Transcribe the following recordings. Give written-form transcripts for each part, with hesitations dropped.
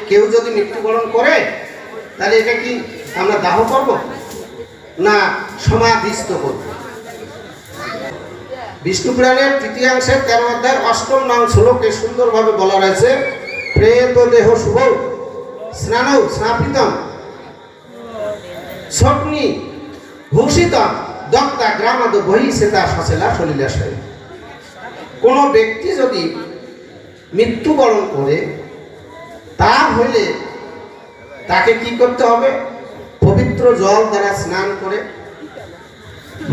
কেউ যদি মৃত্যুবরণ করে তাহলে এটা কি আমরা দাহ করব না সমাধিস্থ করব? বিষ্ণু পুরাণের তৃতীয়াংশের 13 অধ্যায়ের 8ম নং শ্লোকে সুন্দরভাবে বলা রয়েছে, প্রেত দেহ শুভ স্নানৌ স্নাপিতম স্বপ্নি ভূষিতম দত্তা গ্রামাদ বহি সেতা সচেলা সলিলাশয়। কোন ব্যক্তি যদি মৃত্যুবরণ করে তা হইলে তাকে কি করতে হবে? পবিত্র জল দ্বারা স্নান করে,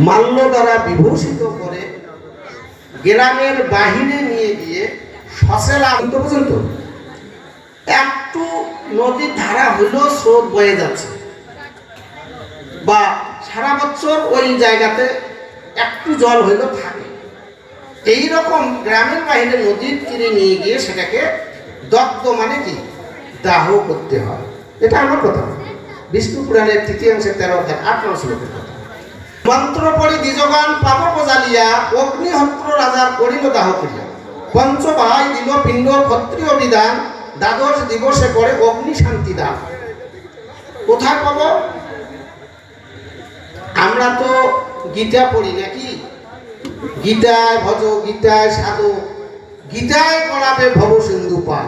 মাল্য দ্বারা বিভূষিত করে, গ্রামের বাহিরে নিয়ে গিয়ে সচেলা পর্যন্ত একটু নদীর ধারা হইল স্রোত বয়ে যাচ্ছে বা সারা বছর ওই জায়গাতে একটু জল হইল থাকে, এইরকম গ্রামের বাহিরে নদীর তীরে নিয়ে গিয়ে সেটাকে দগ্ধ মানে কি দাহ করতে হয়। এটা আমার কথা, বিষ্ণু পুরাণের তৃতীয়াংশের 13 অধ্যায় 8 নং শ্লোকের কথা। মন্ত্র পড়ি দ্বিজগণ পাবক জ্বালিয়া অগ্নিহোত্র রাজার করিল দাহ করিয়া, পঞ্চ ভাই দিল পিণ্ড ক্ষত্রিয় বিধান, দ্বাদশ দিবসে করে অগ্নি শান্তি দান। কোথায় পাব? আমরা তো গীতা পড়ি নাকি? গীতায় ভজ, গীতায় সাধু, গীতায় কলাপে ভব সিন্ধু পার।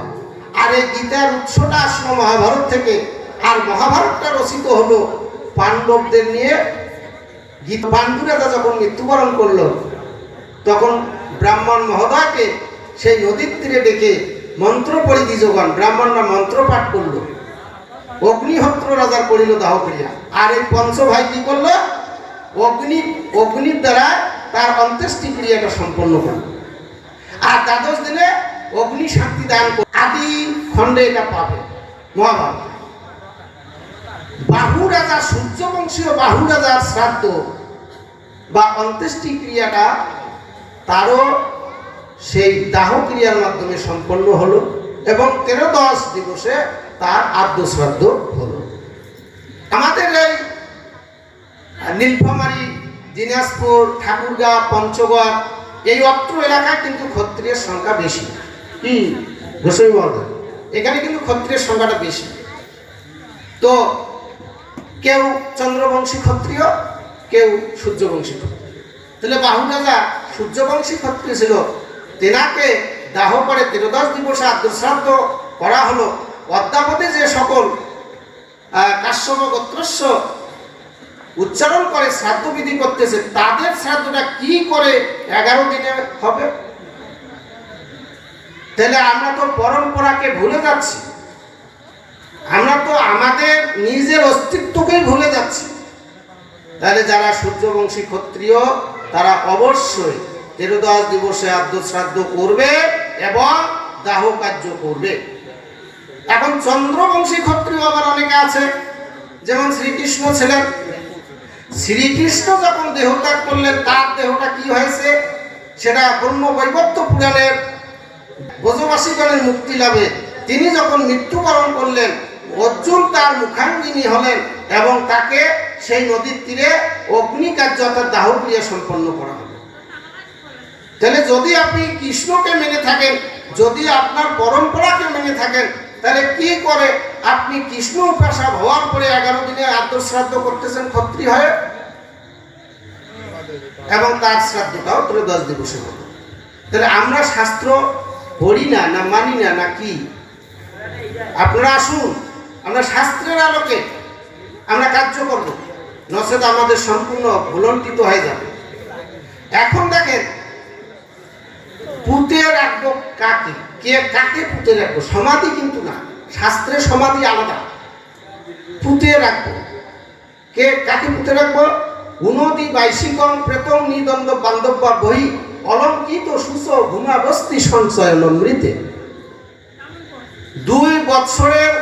আর এই গীতার উৎসটা আসলো মহাভারত থেকে, আর মহাভারতটা রচিত হলো পাণ্ডবদের নিয়ে। পাণ্ডু রাজা যখন মৃত্যুবরণ করলো তখন ব্রাহ্মণ মহোদয়কে সেই নদীর তীরে ডেকে মন্ত্র পড়ি দ্বিজগণ, ব্রাহ্মণরা মন্ত্র পাঠ করলো, অগ্নিহোত্র রাজার করিল দাহ ক্রিয়া। আর এই পঞ্চ ভাই কি করলো? অগ্নির দ্বারা তার অন্ত্যেষ্টি ক্রিয়াটা সম্পন্ন করল। আর দ্বাদশ দিনে অগ্নি শান্তি দান করে আদি খণ্ডে এটা পাবে মহাভারত। বাহু রাজা, সূর্যবংশীয় বাহু রাজার শ্রাদ্ধ বা অন্ত্যেষ্টি ক্রিয়াটা তারও সেই দাহ ক্রিয়ার মাধ্যমে সম্পন্ন হলো এবং 13-10 দিবসে তার আদ্য শ্রাদ্ধ হলো। আমাদের এই নীলফামারী, দিনাজপুর, ঠাকুরগাঁ, পঞ্চগড় এই অত্র এলাকায় কিন্তু ক্ষত্রিয়ের সংখ্যা বেশি। কি গোস্বামী মহোদয়, এখানে কিন্তু ক্ষত্রিয়ের সংখ্যাটা বেশি। তো কেউ চন্দ্রবংশী ক্ষত্রিয়, কেউ সূর্যবংশী ক্ষত্রিয়। তাহলে বাহু রাজা সূর্যবংশী ক্ষত্রিয় ছিল, তেনাকে দাহ করে 13-10 দিবসে আদ্য শ্রাদ্ধ করা হলো। অদ্যাবধি যে সকল কাশ্যপ গোত্রস্য উচ্চারণ করে শ্রাদ্ধ বিধি করতেছে, তাদের শ্রাদ্ধটা কি করে 11 দিনে হবে? তাহলে আমরা তো পরম্পরাকে ভুলে যাচ্ছি, আমরা তো আমাদের নিজের অস্তিত্বকেই ভুলে যাচ্ছি। তাহলে যারা সূর্যবংশী ক্ষত্রিয় তারা অবশ্যই 13-10 দিবসে আদ্য শ্রাদ্ধ করবে এবং দাহ কার্য করবে। এখন চন্দ্রবংশী ক্ষত্রিয় আবার অনেকে আছে, যেমন শ্রীকৃষ্ণ ছিলেন। শ্রীকৃষ্ণ যখন দেহত্যাগ করলেন তার দেহটা কি হয়েছে সেটা ব্রহ্মবৈবর্ত পুরাণের ব্রজবাসীগণের মুক্তি লাভে তিনি যখন মৃত্যুবরণ করলেন, অর্জুন তার মুখাঙ্গিনী হলেন এবং তাকে সেই নদীর তীরে অগ্নিকার্য অর্থাৎ দাহ ক্রিয়া সম্পন্ন করা হলো। তাহলে যদি আপনি কৃষ্ণকে মেনে থাকেন, যদি আপনার পরম্পরাকে মেনে থাকেন, তাহলে কি করে আপনি কৃষ্ণ উপাসক হওয়ার পরে 11 দিনে আদ্য শ্রাদ্ধ করতেছেন ক্ষত্রিয় হয়ে, এবং তার শ্রাদ্ধটাও 13-10 দিবসে হলো। তাহলে আমরা শাস্ত্র পড়ি না, না মানি না, না কি? আপনারা আসুন, আমরা শাস্ত্রের আলোকে আমরা কার্য করব, নচেত আমাদের সম্পূর্ণ ভুলণ্ঠিত হয়ে যাবে। এখন দেখেন, পুঁতে রাখবো কাকে? কে কাকে পুঁতে রাখবো? সমাধি কিন্তু না, শাস্ত্রে সমাধি আলাদা। পুঁতে রাখবো কে কাকে পুঁতে রাখবো? উনদি বাইশিকং প্রেতং নিদন্দ বান্ধব্য বহি অলঙ্কিত সুচ ঘুমা বস্তি সঞ্চয় নমৃতে। 2 বছরের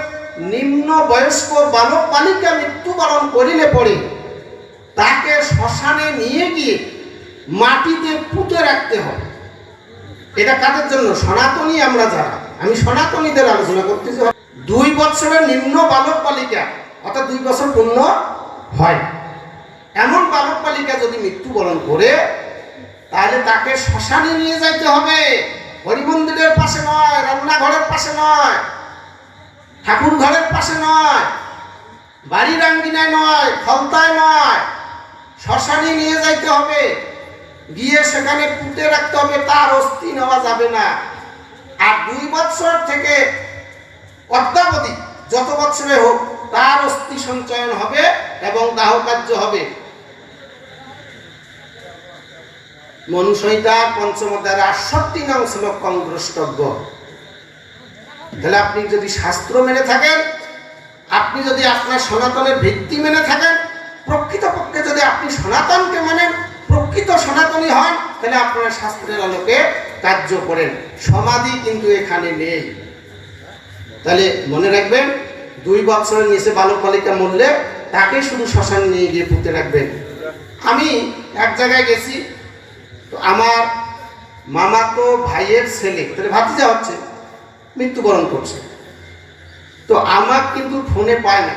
নিম্ন বয়স্ক বালক বালিকা মৃত্যুবরণ করিলে পরে তাকে শ্মশানে নিয়ে গিয়ে মাটিতে পুঁতে রাখতে হবে। এটা কাদের জন্য? সনাতনী আমরা যারা, আমি সনাতনীদের আলোচনা করতেছি। 2 বছরের নিম্ন বালক বালিকা অর্থাৎ 2 বছর পূর্ণ হয় এমন বালক বালিকা যদি মৃত্যুবরণ করে, তাহলে তাকে শ্মশানে নিয়ে যাইতে হবে, হরিমন্দিরের পাশে নয়, রান্নাঘরের পাশে নয়। ঠাকুর ঘরের পাশে নয়, বাড়ির আঙ্গিনায় নয়, ফলতায় নয়, শ্মশানে নিয়ে যাইতে হবে, গিয়ে সেখানে পুঁতে রাখতে হবে, তার অস্থি নেওয়া যাবে না। আর 2 বছর থেকে অদ্যাবধি যত বছরে হোক তার অস্থি সঞ্চয়ন হবে এবং দাহ কার্য হবে। মনুসংহিতার 5ম অধ্যায়ের 68 নং শ্লোক দ্রষ্টব্য। তাহলে আপনি যদি শাস্ত্র মেনে থাকেন, আপনি যদি আপনার সনাতনের ভিত্তি মেনে থাকেন, প্রকৃতপক্ষে যদি আপনি সনাতনকে মানেন, প্রকৃত সনাতনী হন, তাহলে আপনারা শাস্ত্রের আলোকে কার্য করেন। সমাধি কিন্তু এখানে নেই। তাহলে মনে রাখবেন, 2 বছরের নিচে বালক বালিকা মরলে তাকে শুধু শ্মশান নিয়ে গিয়ে পুঁতে রাখবেন। আমি এক জায়গায় গেছি, তো আমার মামাতো ভাইয়ের ছেলে, তাহলে ভাতিজা হচ্ছে, মৃত্যুবরণ করছে। তো আমার কিন্তু ফোনে পায় না।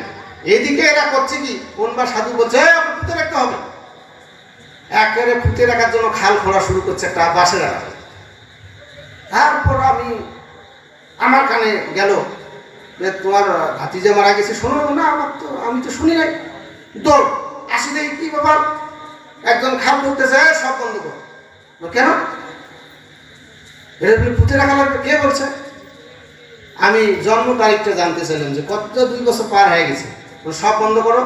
এদিকে এরা করছে কি, কোন বা সাধু বলছে পুঁতে রাখতে হবে, একেবারে পুঁতে রাখার জন্য খাল খোঁড়া শুরু করছে একটা বাসে রাখা। তারপর আমার কানে গেল যে তোমার ভাতিজা মারা গেছে, শোনো না? আমি তো শুনি নাই। দৌড় আসি দেখি কি ব্যাপার, একজন খাল করতেছে, সব বন্ধ করো। কেন? এটা পুঁতে রাখা লাগবে, কে বলছে? আমি জন্ম তারিখটা জানতে চাইলাম যে কত 2 বছর পার হয়ে গেছে। সব বন্ধ করো,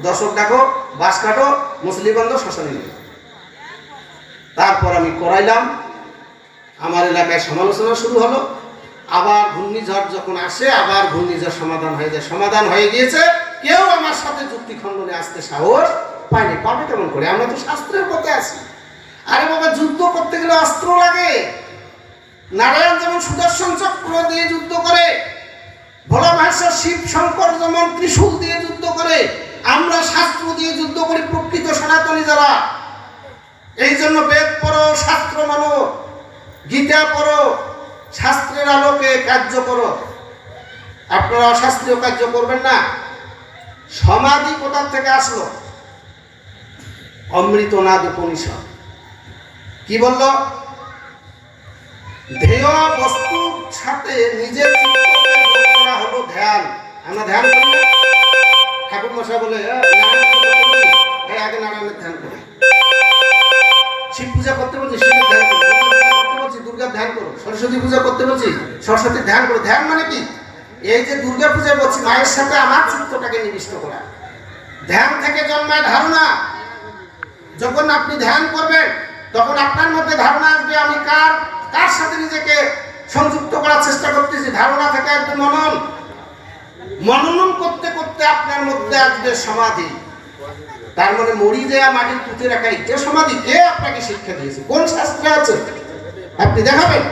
দর্শক ডাকো, বাস কাটো, মুসলি বন্ধ, শ্মশানে নিয়ে। তারপর আমি করাইলাম, আমার এলাকায় সমালোচনা শুরু হলো। আবার ঘূর্ণিঝড় যখন আসে, আবার ঘূর্ণিঝড় সমাধান হয়ে যায়। সমাধান হয়ে গিয়েছে, কেউ আমার সাথে যুক্তি খণ্ডনে আসতে সাহস পায়নি। পাবে কেমন করে? আমরা তো শাস্ত্রের পথে আছি। আরে বাবা, যুদ্ধ করতে গেলে অস্ত্র লাগে। নারায়ণ যেমন সুদর্শন চক্র দিয়ে যুদ্ধ করে, ভোলা মহেশ্বর শিব শঙ্কর যেমন ত্রিশূল দিয়ে যুদ্ধ করে, আমরা শাস্ত্র দিয়ে যুদ্ধ করি, প্রকৃত সনাতনী যারা। এই জন্য বেদ পড়ো, শাস্ত্র মানো, গীতা পড়ো, শাস্ত্রের আলোকে কার্য করো। আপনারা অশাস্ত্রীয় কার্য করবেন না। সমাধি কোথা থেকে আসলো? অমৃতনাদ উপনিষদ কি বলল? ধ্যেয় বস্তুর সাথে নিজের চিত্তকে যোগ করা হলো ধ্যান। আমরা ধ্যান করি না? ঠাকুর মশাই বলে আগে নারায়ণের ধ্যান করি, শিব পূজা করতে বলছি শিবের ধ্যান করো, দুর্গার ধ্যান করো, সরস্বতী পূজা করতে বলছি সরস্বতীর ধ্যান করো। ধ্যান মানে কি? এই যে দুর্গা পূজা বলছি, মায়ের সাথে আমার চিত্তটাকে নিবিষ্ট করা। ধ্যান থেকে জন্মায় ধারণা। যখন আপনি ধ্যান করবেন, তখন আপনার মধ্যে ধারণা আসবে আমি কার সাথে নিজেকে সংযুক্ত করার চেষ্টা করতেছি। ধারণা থেকে আসবে মনন। মনন করতে করতে আপনার মধ্যে আসবে সমাধি। তার মানে মরি দেয়া মাটির পুঁতে রাখা এটা সমাধি। কে আপনাকে শিক্ষা দিয়েছে? কোন শাস্ত্রে আছে? আপনি দেখাবেন।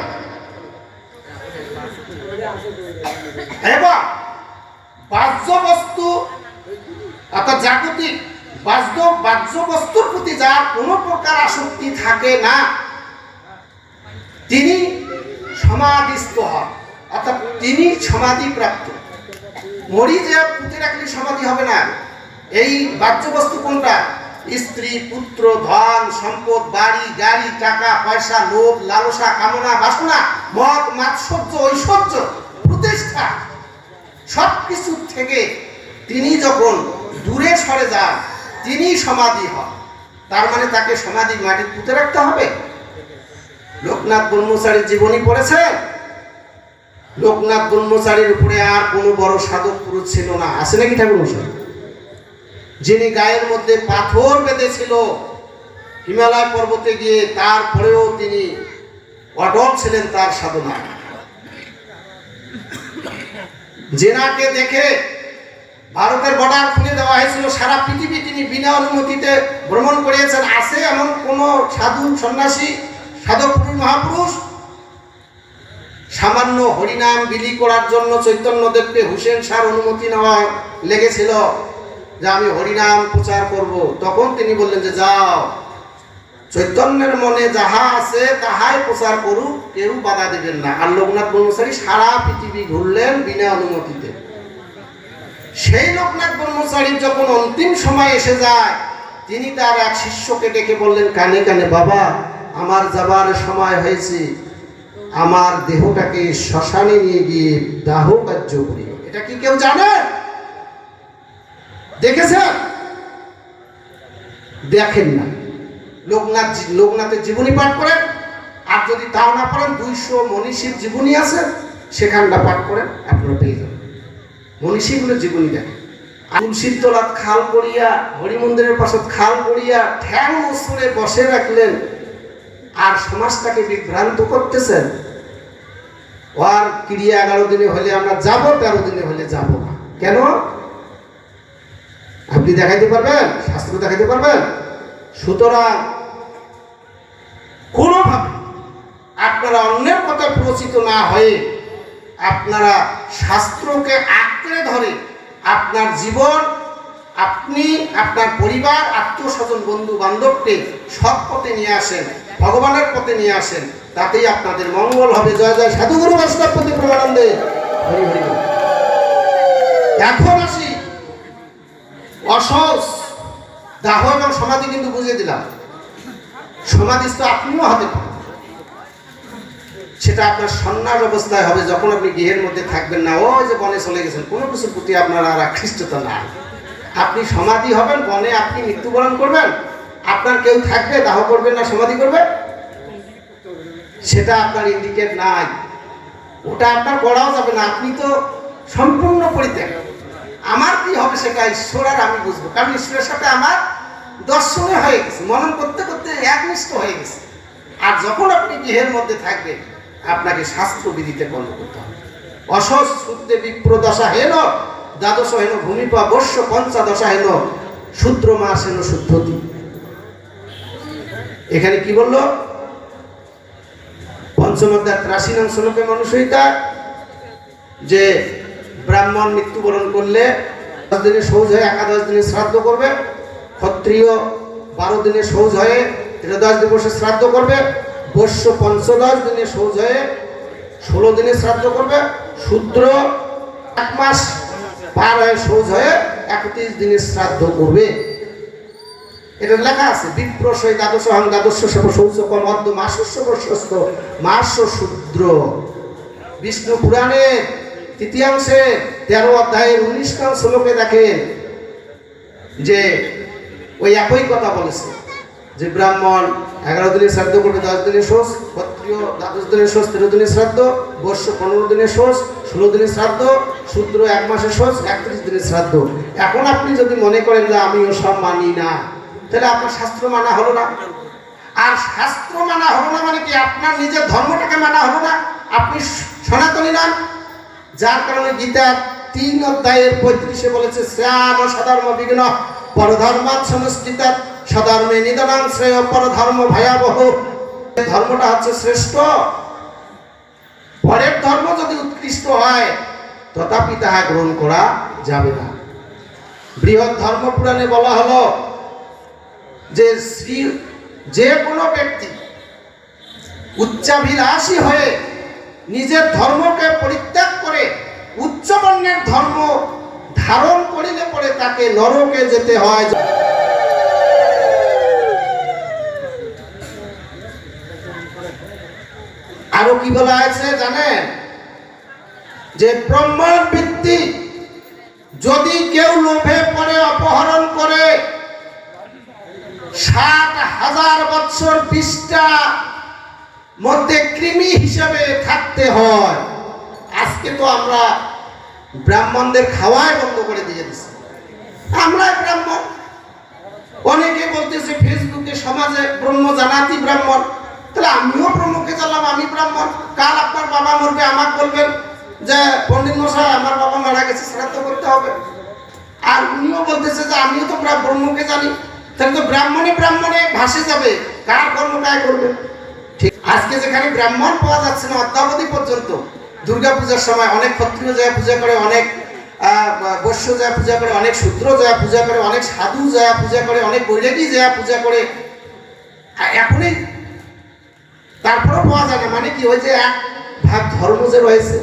এবার বাহ্য বস্তু অর্থাৎ জাগতিক বাহ্য বস্তুর প্রতি যার কোনো প্রকার আসক্তি থাকে না, তিনি সমাধিস্থ হন, অর্থাৎ তিনি সমাধি প্রাপ্ত। মরি যে পুঁতে রাখলে সমাধি হবে না। এই বাহ্য বস্তু কোনটা? স্ত্রী, পুত্র, ধন, সম্পদ, বাড়ি, গাড়ি, টাকা পয়সা, লোভ, লালসা, কামনা, বাসনা, মদ, মাৎসর্য, ঐশ্বর্য, প্রতিষ্ঠা, সবকিছু থেকে তিনি যখন দূরে সরে যান, তিনি সমাধি হন। তার মানে তাকে সমাধি মাটির পুঁতে রাখতে হবে। লোকনাথ ব্রহ্মচারীর জীবনী পড়েছেন? লোকনাথ ব্রহ্মচারীর উপরে আর কোনো বড় সাধক পুরুষ ছিল না। আছে নাকি ঠাকুর মশাই? যিনি গায়ের মধ্যে পাথর বেঁধেছিল হিমালয় পর্বতে গিয়ে, তারপরেও তিনি অটল ছিলেন তার সাধনা। জেনাকে দেখে ভারতের বর্ডার খুলে দেওয়া হয়েছিল, সারা পৃথিবী তিনি বিনা অনুমতিতে ভ্রমণ করিয়েছেন। আছে এমন কোন সাধু, সন্ন্যাসী, সাধক পুরুষ, মহাপুরুষ? সামান্য হরিনাম বিলি করার জন্য চৈতন্যদেবকে হুসেন শাহর অনুমতি নেওয়া লেগেছিল যে আমি হরিনাম প্রচার করব। তখন তিনি বললেন যে যাও, চৈতন্যের মনে যাহা আছে তাহাই প্রচার করুক, কেউ বাধা দেবেন না। আর লোকনাথ ব্রহ্মচারী সারা পৃথিবী ঘুরলেন বিনা অনুমতিতে। সেই লোকনাথ ব্রহ্মচারীর যখন অন্তিম সময় এসে যায়, তিনি তার এক শিষ্যকে ডেকে বললেন কানে কানে, বাবা আমার যাবার সময় হয়েছে, আমার দেহটাকে শ্মশানে নিয়ে গিয়ে দাহ কার্য করি। এটা কি কেউ জানে? দেখেছেন? দেখেন না। লোকনাথের জীবনী পাঠ করেন, আর যদি তাও না পারেন 200 মনীষীর জীবনী আছে, সেখানটা পাঠ করেন, আপনারা পেয়ে যাবেন। মনীষীগুলোর জীবনী দেখেন। তুলসীর তলাত খাল করিয়া, হরিমন্দিরের পাশে খাল করিয়া ঠ্যাং মুসুরে বসে রাখলেন, আর সমাজটাকে বিভ্রান্ত করতেছেন। আর ক্রিয়া 11 দিনে হলে আমরা যাব, 13 দিনে হলে যাব না। কেন? আপনি দেখাইতে পারবেন? শাস্ত্র দেখাইতে পারবেন? সুতরাং কোনোভাবে আপনারা অন্যের কথা প্ররোচিত না হয়ে আপনারা শাস্ত্রকে আঁকড়ে ধরে আপনার জীবন, আপনি, আপনার পরিবার, আত্মীয় স্বজন, বন্ধু বান্ধবকে সৎ পথে নিয়ে আসেন, ভগবানের পথে নিয়ে আসেন, তাতেই আপনাদের মঙ্গল হবে। জয় জয় সাধুগুরু বৈষ্ণবপতি প্রমানন্দে। হরি হরি। এখন আসি অসহজ দাহ এবং সমাধি, কিন্তু বুঝিয়ে দিলাম। সমাধিস্থ আপনিও হাতে পাবেন, সেটা আপনার সন্ন্যাস অবস্থায় হবে, যখন আপনি গৃহের মধ্যে থাকবেন না, ওই যে বনে চলে গেছেন, কোনো কিছুর প্রতি আপনার আর আকৃষ্টতা নাই। আপনি সমাধি হবেন, বনে আপনি মৃত্যুবরণ করবেন, আপনার কেউ থাকবে, দাহ করবেন না সমাধি করবে, সেটা আপনার ইন্ডিকেট নাই। ওটা আপনার করাও যাবে না, আপনি তো সম্পূর্ণ পরিত্যাগ। আমার কি হবে সেটা ঈশ্বর আর আমি বুঝবো, কারণ ঈশ্বরের সাথে আমার দর্শনে হয়ে গেছে, মনন করতে করতে একনিষ্ঠ হয়ে গেছে। আর যখন আপনি গৃহের মধ্যে থাকবেন, আপনাকে শাস্ত্রবিধিতে কর্ম করতে হবে। অসহজ শুদ্ধে বিপ্রদশা হেন, দ্বাদশ হেন ভূমিপা বর্ষ, পঞ্চাদশা হেন শূদ্র মাস হেন শুদ্ধতি। এখানে কি বললো? পঞ্চম অধ্যায় 83 নং শ্লোকে মনুষ্যতা, যে ব্রাহ্মণ মৃত্যুবরণ করলে 10 দিনে সৌজ হয়ে 11 দিনে শ্রাদ্ধ করবে, ক্ষত্রিয় 12 দিনে সৌজ হয়ে 13 দিবসে শ্রাদ্ধ করবে, বৈশ্য 15 দিনে সৌজ হয়ে 16 দিনে শ্রাদ্ধ করবে, শূদ্র 1 মাস পার হয়ে সৌজ হয়ে 31 দিনে শ্রাদ্ধ করবে। এটা লেখা আছে। বিপ্রসয় দ্বাদশ অহং দ্বাদশ সেব শৌচক মধ্য মাসস্য বর্ষস্থ মাস শূদ্র। বিষ্ণু পুরাণের 3য় 13 অধ্যায়ের 19 নং শ্লোকে দেখেন যে ওই একই কথা বলেছে, যে ব্রাহ্মণ 11 দিনে শ্রাদ্ধ করবে, 10 দিনে শোষ, ক্ষত্রিয় 12 দিনে শোষ, 13 দিনে শ্রাদ্ধ, বৈশ্য 15 দিনে শোষ, 16 দিনে শ্রাদ্ধ, শূদ্র 1 মাসে শোষ, 31 দিনে শ্রাদ্ধ। এখন আপনি যদি মনে করেন যে আমি ওসব মানি না, তাহলে আপনার শাস্ত্র মানা হলো না। আর শাস্ত্র মানা হলো না মানে কি? আপনার নিজের ধর্মটাকে মানা হলো না, আপনি সনাতনী নন। যার কারণে গীতা 3 অধ্যায়ের 35-এ বলেছে, শ্রেয়ান সধর্ম বিঘ্ন পরধর্মাৎ সংস্কৃতাৎ সধর্মে নিধনাং শ্রেয় পরধর্ম ভয়াবহ। ধর্মটা হচ্ছে শ্রেষ্ঠ, পরের ধর্ম যদি উৎকৃষ্ট হয় তথাপি তাহা গ্রহণ করা যাবে না। বৃহৎ ধর্ম পুরাণে বলা হলো যে কোনো ব্যক্তি উচ্চাভিলাষী হয়ে নিজের ধর্মকে পরিত্যাগ করে উচ্চবর্ণের ধর্ম ধারণ করিলে পরে তাকে নরকে যেতে হয়। আরো কি বলা আছে জানেন? যে ব্রহ্মার ভিত্তি যদি কেউ লোভে পড়ে অপহরণ করে 60,000 বছর বিষ্ঠা মধ্যে কৃমি হিসাবে থাকতে হয়। আজকে তো আমরা ব্রাহ্মণদের খাওয়াই বন্ধ করে দিয়ে দিচ্ছি। আমরা ব্রাহ্মণ, অনেকে বলতেছে ফেসবুকে, সমাজে ব্রহ্ম জানাতি ব্রাহ্মণ। তাহলে আমিও ব্রহ্মকে জানলাম, আমি ব্রাহ্মণ। কাল আপনার বাবা মরবে, আমাকে বলবেন যে পণ্ডিত মশাই আমার বাবা মারা গেছে, শ্রাদ্ধ করতে হবে। আর উনিও বলতেছে যে আমিও তো ব্রহ্মকে জানি। তাহলে তো ব্রাহ্মণে ব্রাহ্মণে ভাসে যাবে, কার কর্ম কায় করবে? ঠিক আজকে যেখানে ব্রাহ্মণ পাওয়া যাচ্ছে না অদ্যাবধি পর্যন্ত, দুর্গা পূজার সময় অনেক ক্ষত্রিয় যায় পূজা করে, অনেক বৈশ্য যায় পূজা করে, অনেক শূদ্র যায় পূজা করে, অনেক সাধু যায় পূজা করে, অনেক বৈরাগী যায় পূজা করে। এখনই তারপরেও পাওয়া যায় না। মানে কি? ওই যে এক ভাগ ধর্ম যে রয়েছে,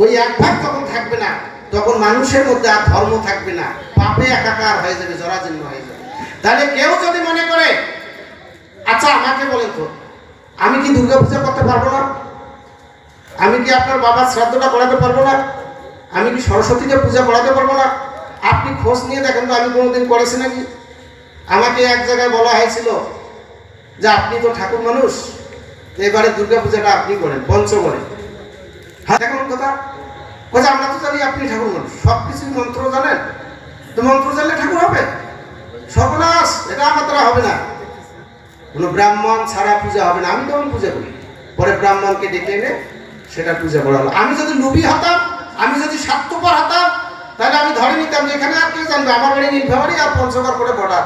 ওই এক ভাগ যখন থাকবে না, তখন মানুষের মধ্যে আর ধর্ম থাকবে না, পাপে একাকার হয়ে যাবে, জরাজীর্ণ হয়ে যাবে। তাহলে কেউ যদি মনে করে, আচ্ছা আমাকে বলেন তো, আমি কি দুর্গা পূজা করতে পারবো না? আমি কি আপনার বাবার শ্রাদ্ধটা করাতে পারবো না? আমি কি সরস্বতীকে পূজা করাতে পারবো না? আপনি খোঁজ নিয়ে দেখেন তো আমি কোনোদিন করেছি নাকি? আমাকে এক জায়গায় বলা হয়েছিল যে আপনি তো ঠাকুর মানুষ, এবারে দুর্গা পূজাটা আপনি করেন পঞ্চগড়ে। হ্যাঁ, দেখুন কথা কথা আমরা তো জানি আপনি ঠাকুর মানুষ, সব কিছুর মন্ত্র জানেন, তো মন্ত্র জানলে ঠাকুর হবে? সর্বনাশ, এটা আমার দ্বারা হবে না। কোনো ব্রাহ্মণ ছাড়া পূজা হবে না। আমি কেমন পূজা করি? পরে ব্রাহ্মণকে ডেকে এনে সেটা পূজা করা হলো। আমি যদি লোভী হতাম, আমি যদি স্বার্থপর হতাম, তাহলে আমি ধরে নিতাম যে এখানে আর কেউ জানবে, আমার বাড়ি নীলফামারী আর পঞ্চগড় করে বর্ডার,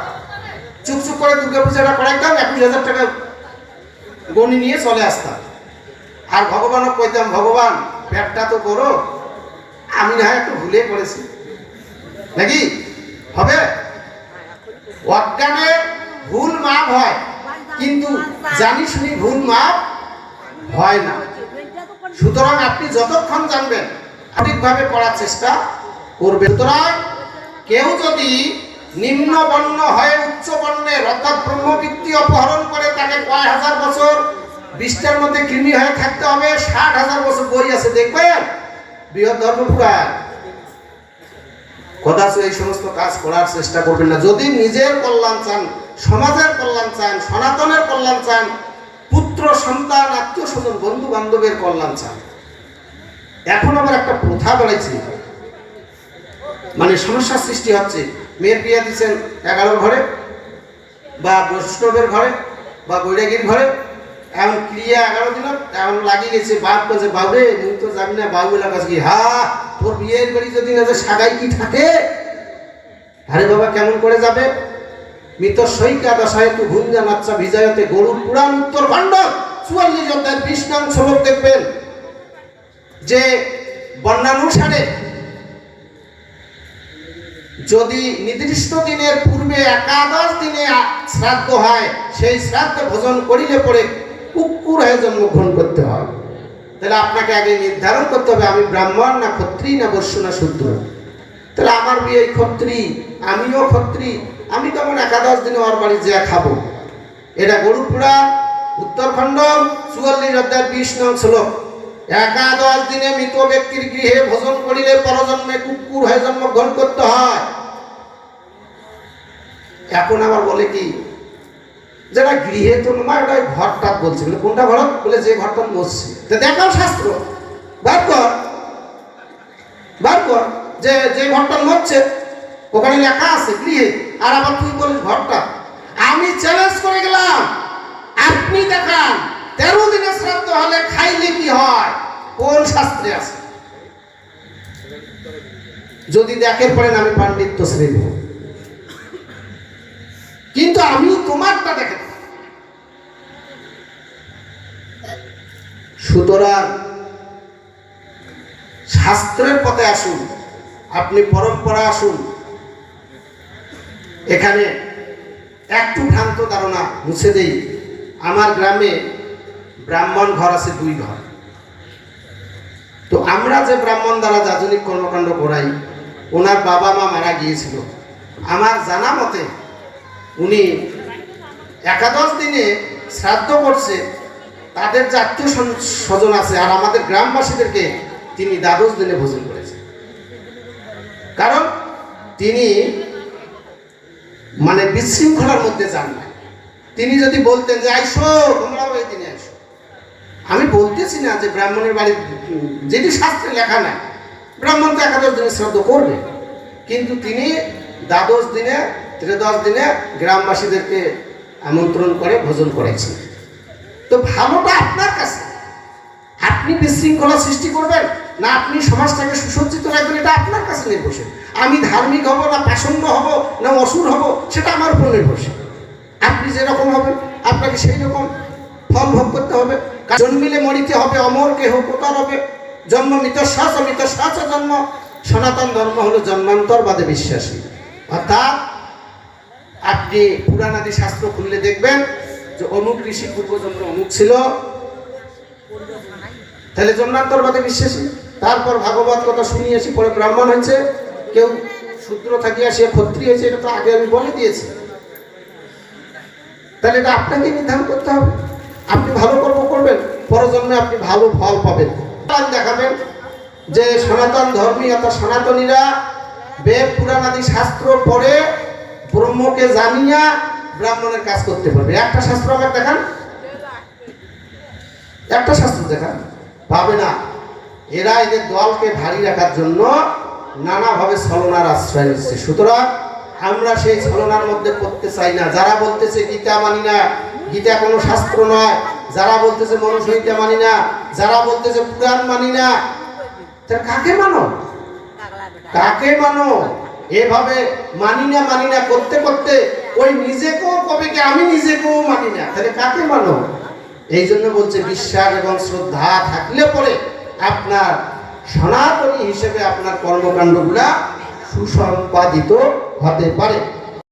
চুপচুপ করে দুর্গা পূজাটা করাইতাম, 21,000 টাকা গণি নিয়ে চলে আসতাম। আর ভগবানও কইতাম, ভগবান পেটটা তো করো, আমি না একটু ভুলে করেছি নাকি? হবে? অজ্ঞানে ভুল মাপ হয়, কিন্তু জানি শুনি ভুল মাপ হয় না। সুতরাং আপনি যতক্ষণ জানবেন সঠিকভাবে করার চেষ্টা করবেন। সুতরাং কেউ যদি নিম্ন বর্ণ হয়ে উচ্চ বর্ণের অর্থাৎ ব্রহ্মবৃত্তি অপহরণ করে, তাকে কয় হাজার বছর 20টার মধ্যে কৃমি হয়ে থাকতে হবে, 60,000 বছর বই আছে দেখবেন বৃহৎ ধর্মপুরাণ। কদাচ এই সমস্ত কাজ করার চেষ্টা করবেন না। যদি নিজের কল্যাণ চান, সমাজের কল্যাণ চান, সনাতনের কল্যাণ চান, পুত্র সন্তান আত্মীয় স্বজন বন্ধু বান্ধবের কল্যাণ চান। এখন আবার একটা প্রথা বেড়েছে, মানে সমস্যার সৃষ্টি হচ্ছে। মেয়ের বিয়ে দিচ্ছেন 11 ঘরে বা বৈষ্ণবের ঘরে বা বৈরাগীর ঘরে, এমন ক্রিয়া 11 দিন এমন লাগিয়ে গেছে। বাপ কাছে বাবুরে মুই তো যাবি না, বাবু এলাকা কি হা তোর বিয়ের বাড়ি যদি না সাগাই কি থাকে? আরে বাবা কেমন করে যাবে? মৃত সৈকা দশায় তু ভুঞ্জা নাচ্চা ভিজায়তে গরুর পুরাণ উত্তরখণ্ড 44 অধ্যায় 20 নং শ্লোক দেখবেন যে বর্ণানুসারে যদি নির্দিষ্ট দিনের পূর্বে 11 দিনে শ্রাদ্ধ হয়, সেই শ্রাদ্ধে ভোজন করিলে পরে কুকুর হয়ে জন্মগ্রহণ করতে হয়। তাহলে আপনাকে আগে নির্ধারণ করতে হবে আমি ব্রাহ্মণ না ক্ষত্রিয় না বৈশ্য না শূদ্র। তাহলে আমার বিয়ে ক্ষত্রিয়, আমিও ক্ষত্রিয়, আমি তখন 11 দিনে ওর বাড়ি যা খাবো। এটা গরুড় পুরাণ উত্তরখণ্ড 44 অধ্যায় 20 নং শ্লোক। 11 দিনে মৃত ব্যক্তির গৃহে ভোজন করিলে পরজন্মে কুকুর হয়ে জন্মগ্রহণ করতে হয়। এখন আবার বলে কি যারা গৃহে তো নয়, ওটা ঘরটা বলছে, বলে কোনটা ঘর? বলে যে ঘরটা মসজিদ। দেখাও শাস্ত্র বার কর যে যে ঘরটা মরছে ওখানে লেখা আছে গৃহে, আর আবার তুই বলিস ঘরটা। আমি চ্যালেঞ্জ করে গেলাম, আপনি দেখান 13 দিনে শ্রাদ্ধ হলে খাইলে কি হয়, কোন শাস্ত্রে আছে? যদি দেখেন পড়েন আমি পাণ্ডিত্য শ্রেণী, কিন্তু আমি তোমারটা দেখেন। সুতরাং শাস্ত্রের পথে আসুন, আপনি পরম্পরা আসুন। এখানে একটু ভ্রান্ত ধারণা মুছে দেই। আমার গ্রামে ব্রাহ্মণ ঘর আছে 2 ঘর। তো আমরা যে ব্রাহ্মণ দ্বারা যাজনিক কর্মকাণ্ড করাই, ওনার বাবা মা মারা গিয়েছিল। আমার জানা মতে উনি 11 দিনে শ্রাদ্ধ করছে, তাদের যে আত্মীয় স্বজন আছে আর আমাদের গ্রামবাসীদেরকে তিনি 12 দিনে ভোজন করেছেন। কারণ তিনি মানে বিশৃঙ্খলার মধ্যে যান না। তিনি যদি বলতেন যে আইসো তোমরাও এই দিনে আইসো, আমি বলতেছি না যে ব্রাহ্মণের বাড়ি যেটি শাস্ত্রে লেখা নাই ব্রাহ্মণ তো 11 দিনে শ্রাদ্ধ করবে, কিন্তু তিনি 12 দিনে 13 দিনে গ্রামবাসীদেরকে আমন্ত্রণ করে ভোজন করেছেন। তো ভালোটা আপনার কাছে, আপনি বিশৃঙ্খলা সৃষ্টি করবেন না আপনি সমাজটাকে সুসজ্জিত রাখবেন, এটা আপনার কাছে নির্ভরশীল। আমি ধার্মিক হব না পাষণ্ড হব না অসুর হব, সেটা আমার উপর নির্ভরশীল। আপনি যেরকম হবেন আপনাকে সেই রকম ফল ভোগ করতে হবে। জন্মিলে মরিতে হবে, অমর কেহ কোতার হবে, জন্ম মৃত শ্বাস মৃত শ্বাস জন্ম। সনাতন ধর্ম হলো জন্মান্তরবাদে বিশ্বাসী। অর্থাৎ আপনি পুরাণাদি শাস্ত্র খুললে দেখবেন যে অমুক ঋষি পূর্বজন্ম অমুক ছিল, তাহলে জন্মান্তরবাদে বিশ্বাসী। তারপর ভাগবত কথা শুনিয়েছি, পরে ব্রাহ্মণ হয়েছে, কেউ শূদ্র থাকিয়া সে ক্ষত্রিয় হয়েছে, এটা তো আগে আমি বলে দিয়েছি। তাহলে এটা আপনাকে নির্ধারণ করতে হবে। আপনি ভালো কর্ম করবেন, পরজন্মে আপনি ভালো ফল পাবেন। দেখাবেন যে সনাতন ধর্মী অর্থাৎ সনাতনীরা বেদ পুরাণ আদি শাস্ত্র পড়ে ব্রহ্মকে জানিয়া ব্রাহ্মণের কাজ করতে পারবে। একটা শাস্ত্র আমাকে দেখান, একটা শাস্ত্র দেখান, পাবে না। এরা এদের দলকে ভারী রাখার জন্য নানাভাবে ছলনার আশ্রয় নিচ্ছে। সুতরাং আমরা সেই ছলনার মধ্যে পড়তে চাই না। যারা বলতেছে গীতা মানি না, গীতা কোনো শাস্ত্র নয়, যারা বলতেছে মনুসংহিতা মানি না, যারা বলতেছে পুরাণ মানি না, তারা কাকে মানো? কাকে মানো? এভাবে মানি না করতে করতে ওই নিজেকেও কবে কি আমি নিজেকেও মানি না, তাহলে কাকে মানো? এই জন্য বলছে বিশ্বাস এবং শ্রদ্ধা থাকলে পরে আপনার সনাতনী হিসেবে আপনার কর্মকাণ্ডগুলা সুসম্পাদিত হতে পারে।